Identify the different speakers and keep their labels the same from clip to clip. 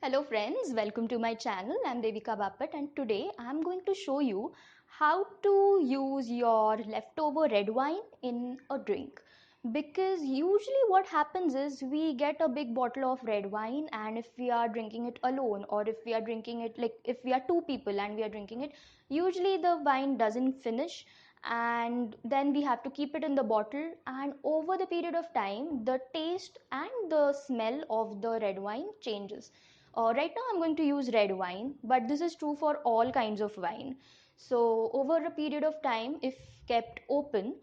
Speaker 1: Hello friends, welcome to my channel. I'm Devika Bapat and today I'm going to show you how to use your leftover red wine in a drink. Because usually what happens is we get a big bottle of red wine, and if we are drinking it alone, or if we are drinking it like if we are two people and we are drinking it, usually the wine doesn't finish, and then we have to keep it in the bottle, and over the period of time the taste and the smell of the red wine changes. Right now I'm going to use red wine, but this is true for all kinds of wine. So over a period of time, if kept open,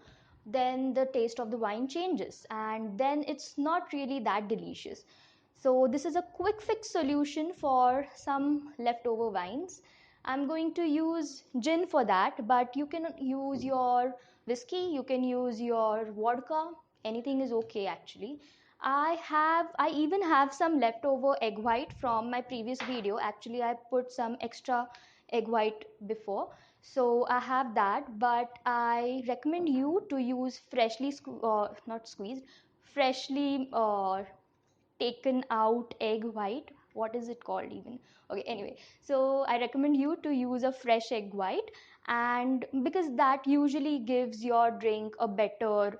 Speaker 1: then the taste of the wine changes and then it's not really that delicious. So this is a quick fix solution for some leftover wines. I'm going to use gin for that, but you can use your whiskey, you can use your vodka, anything is okay actually. I even have some leftover egg white from my previous video. Actually, I put some extra egg white before, so I have that, but I recommend you to use not squeezed, freshly taken out egg white. What is it called even? Okay, anyway, so I recommend you to use a fresh egg white, and because that usually gives your drink a better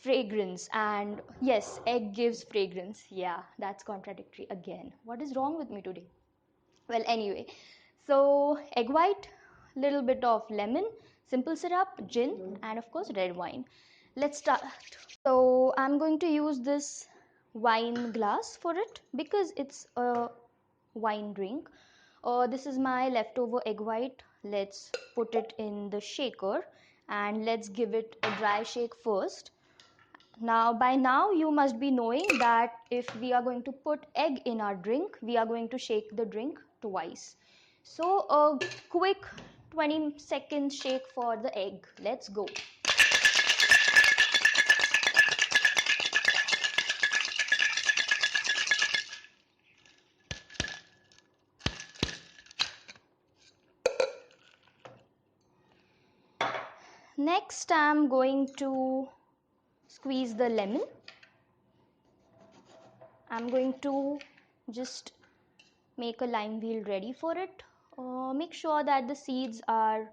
Speaker 1: fragrance. And yes, egg gives fragrance. Yeah, that's contradictory again. What is wrong with me today? Well, anyway, so egg white, little bit of lemon, simple syrup, gin, and of course red wine. Let's start. So I'm going to use this wine glass for it because it's a wine drink. This is my leftover egg white. Let's put it in the shaker and let's give it a dry shake first. Now, by now, you must be knowing that if we are going to put egg in our drink, we are going to shake the drink twice. So, a quick 20-second shake for the egg. Let's go. Next, I'm going to squeeze the lemon. I'm going to just make a lime wheel ready for it. Make sure that the seeds are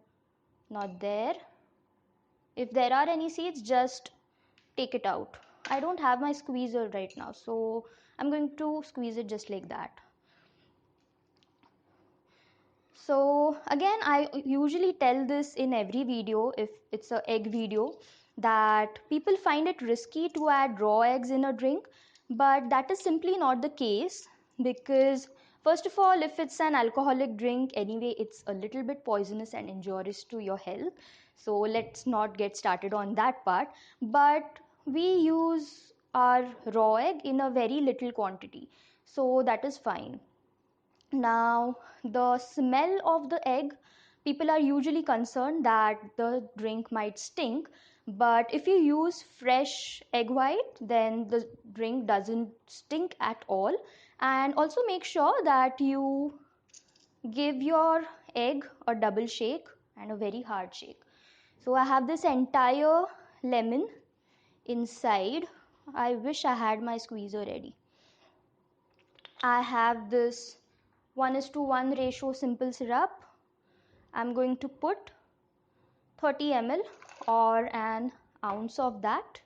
Speaker 1: not there. If there are any seeds, just take it out. I don't have my squeezer right now, so I'm going to squeeze it just like that. So again, I usually tell this in every video if it's a egg video, that people find it risky to add raw eggs in a drink, but that is simply not the case. Because first of all, if it's an alcoholic drink anyway, it's a little bit poisonous and injurious to your health, so let's not get started on that part. But we use our raw egg in a very little quantity, so that is fine. Now, the smell of the egg, people are usually concerned that the drink might stink, but if you use fresh egg white, then the drink doesn't stink at all. And also make sure that you give your egg a double shake and a very hard shake. So I have this entire lemon inside. I wish I had my squeezer ready. I have this 1:1 ratio simple syrup. I'm going to put 30 ml or an ounce of that.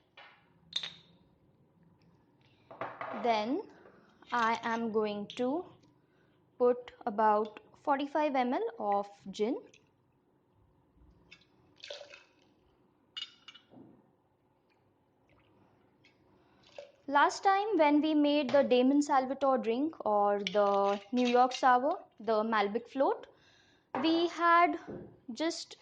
Speaker 1: Then I am going to put about 45 ml of gin. Last time when we made the Damon Salvatore drink or the New York Sour, the Malbec float, we had just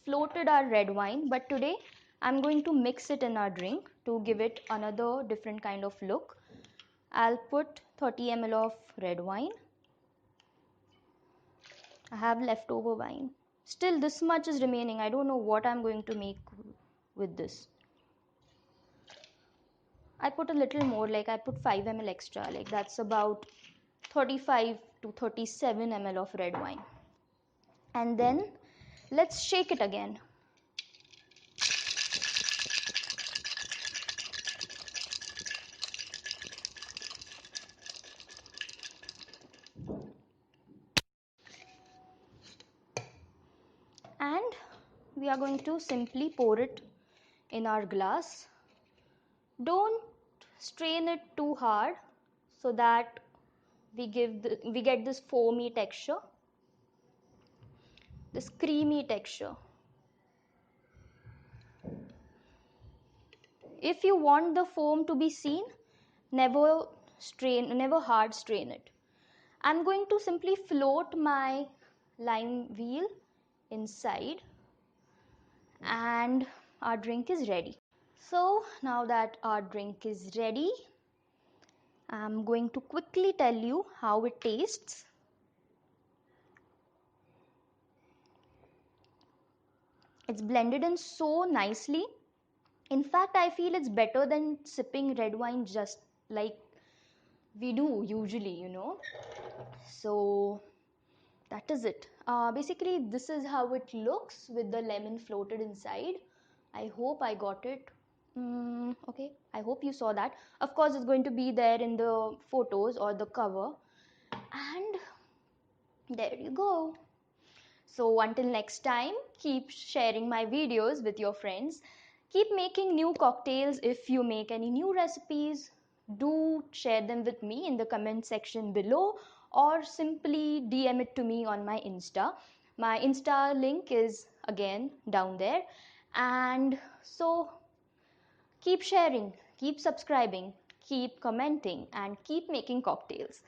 Speaker 1: floated our red wine, but today I'm going to mix it in our drink to give it another different kind of look. I'll put 30 ml of red wine. I have leftover wine. Still this much is remaining. I don't know what I'm going to make with this. I put a little more, like I put 5 ml extra, like that's about 35 to 37 ml of red wine. And then let's shake it again. and we are going to simply pour it in our glass. Don't strain it too hard so that we get this foamy texture, this creamy texture. If you want the foam to be seen, never hard strain it. I'm going to simply float my lime wheel inside and our drink is ready. So now that our drink is ready, I'm going to quickly tell you how it tastes. It's blended in so nicely. In fact, I feel it's better than sipping red wine just like we do usually. So that is it. Basically, this is how it looks with the lemon floated inside. I hope I got it. Okay, I hope you saw that. Of course, it's going to be there in the photos or the cover. And there you go. So until next time, keep sharing my videos with your friends. Keep making new cocktails. If you make any new recipes, do share them with me in the comment section below or simply DM it to me on my Insta. My Insta link is again down there. And so keep sharing, keep subscribing, keep commenting, and keep making cocktails.